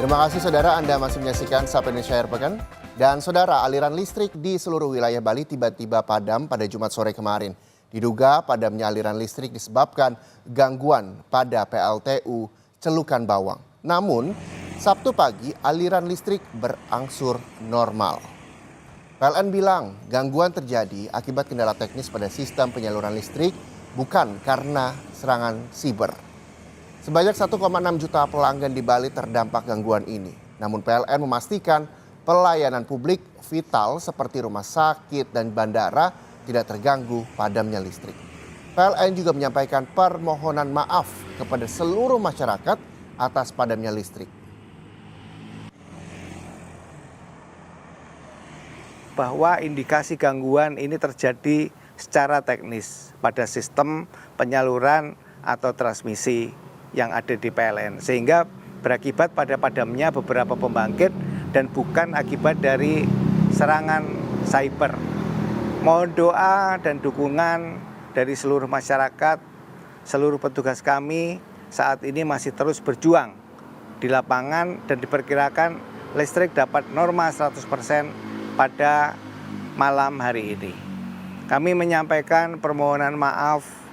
Terima kasih saudara, Anda masih menyaksikan Sapa Indonesia Akhir Pekan. Dan saudara, aliran listrik di seluruh wilayah Bali tiba-tiba padam pada Jumat sore kemarin. Diduga padamnya aliran listrik disebabkan gangguan pada PLTU Celukan Bawang. Namun, Sabtu pagi aliran listrik berangsur normal. PLN bilang gangguan terjadi akibat kendala teknis pada sistem penyaluran listrik, bukan karena serangan siber. Sebanyak 1,6 juta pelanggan di Bali terdampak gangguan ini. Namun PLN memastikan pelayanan publik vital seperti rumah sakit dan bandara tidak terganggu padamnya listrik. PLN juga menyampaikan permohonan maaf kepada seluruh masyarakat atas padamnya listrik. Bahwa indikasi gangguan ini terjadi secara teknis pada sistem penyaluran atau transmisi yang ada di PLN, sehingga berakibat pada padamnya beberapa pembangkit dan bukan akibat dari serangan cyber. Mohon doa dan dukungan dari seluruh masyarakat, seluruh petugas kami saat ini masih terus berjuang di lapangan dan diperkirakan listrik dapat normal 100% pada malam hari ini. Kami menyampaikan permohonan maaf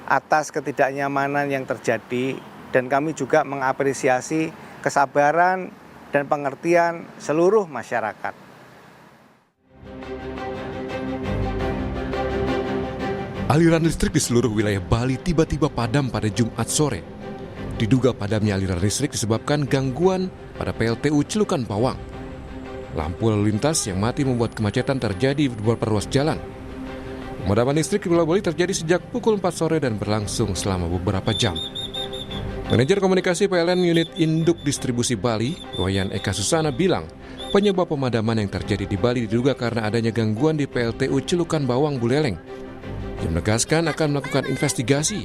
atas ketidaknyamanan yang terjadi dan kami juga mengapresiasi kesabaran dan pengertian seluruh masyarakat. Aliran listrik di seluruh wilayah Bali tiba-tiba padam pada Jumat sore. Diduga padamnya aliran listrik disebabkan gangguan pada PLTU Celukan Bawang. Lampu lalu lintas yang mati membuat kemacetan terjadi di beberapa ruas jalan. Pemadaman listrik di Pulau Bali terjadi sejak pukul 4 sore dan berlangsung selama beberapa jam. Manajer komunikasi PLN Unit Induk Distribusi Bali, Wayan Eka Susana bilang, penyebab pemadaman yang terjadi di Bali diduga karena adanya gangguan di PLTU Celukan Bawang Buleleng. Dia menegaskan akan melakukan investigasi.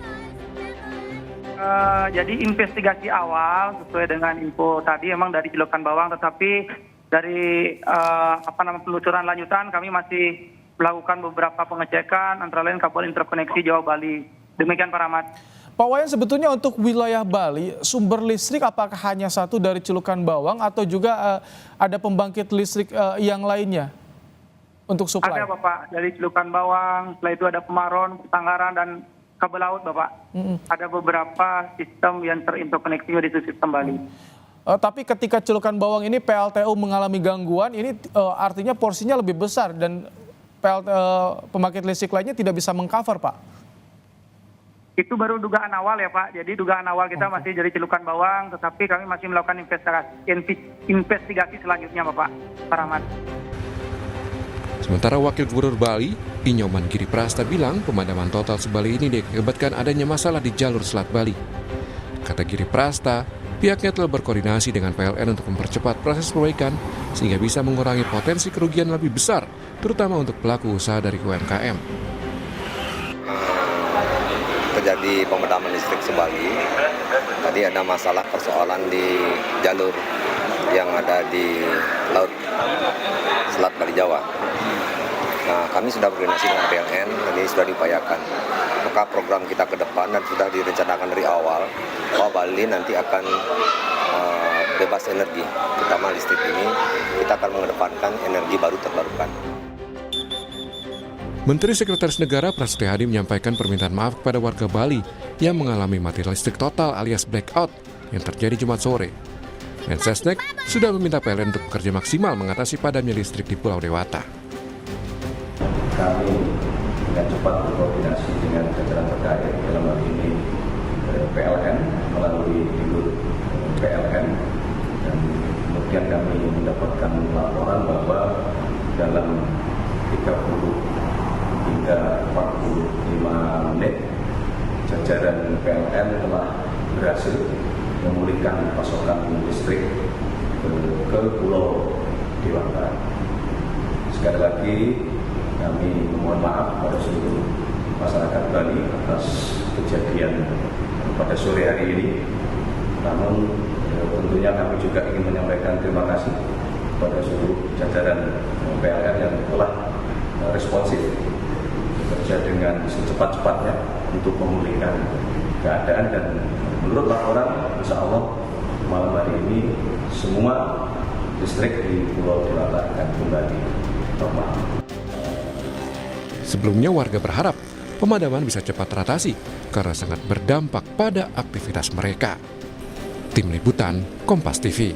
Jadi investigasi awal sesuai dengan info tadi memang dari Celukan Bawang, tetapi dari penelusuran lanjutan kami masih melakukan beberapa pengecekan antara lain kabel interkoneksi Jawa Bali. Demikian Pak Rahmat. Pak Wayan, sebetulnya untuk wilayah Bali sumber listrik apakah hanya satu dari Celukan Bawang atau juga ada pembangkit listrik yang lainnya untuk suplai? Ada Bapak, dari Celukan Bawang, setelah itu ada Pemaron, Tanggaran dan kabel laut Bapak. Ada beberapa sistem yang terinterkoneksi di sistem Bali. Tapi ketika Celukan Bawang ini PLTU mengalami gangguan, ini artinya porsinya lebih besar dan pembangkit listrik lainnya tidak bisa mengcover, Pak. Itu baru dugaan awal ya Pak. Jadi dugaan awal kita masih dari Celukan Bawang, tetapi kami masih melakukan investigasi selanjutnya Bapak. Pak Rahmat. Sementara Wakil Gubernur Bali, Inyoman Giri Prasta bilang pemadaman total sebali ini diakibatkan adanya masalah di jalur Selat Bali. Kata Giri Prasta, pihaknya telah berkoordinasi dengan PLN untuk mempercepat proses perbaikan sehingga bisa mengurangi potensi kerugian lebih besar, terutama untuk pelaku usaha dari UMKM. Terjadi pemadaman listrik sebali, tadi ada masalah persoalan di jalur yang ada di laut Selat Bali Jawa. Nah, kami sudah berkoordinasi dengan PLN, dan ini sudah diupayakan. Maka program kita ke depan dan sudah direncanakan dari awal bahwa Bali nanti akan bebas energi, terutama listrik ini kita akan mengedepankan energi baru terbarukan. Menteri Sekretaris Negara Prasetyo Hadi menyampaikan permintaan maaf kepada warga Bali yang mengalami mati listrik total alias blackout yang terjadi Jumat sore. Mensesnek sudah meminta PLN untuk bekerja maksimal mengatasi padamnya listrik di Pulau Dewata. Kami dengan cepat berkoordinasi dengan jajaran terkait, dalam hal ini PLN melalui induk PLN, dan kemudian kami mendapatkan laporan bahwa dalam 30 hingga 45 menit jajaran PLN telah berhasil memulihkan pasokan listrik ke Pulau Dewata. Sekali lagi kami mohon maaf pada seluruh masyarakat Bali atas kejadian pada sore hari ini. Namun tentunya kami juga ingin menyampaikan terima kasih kepada seluruh jajaran PLN yang telah responsif bekerja dengan secepat-cepatnya untuk memulihkan keadaan, dan menurut laporan insya Allah malam hari ini semua listrik di Pulau Dewata akan kembali normal. Sebelumnya warga berharap pemadaman bisa cepat teratasi karena sangat berdampak pada aktivitas mereka. Tim Liputan, Kompas TV.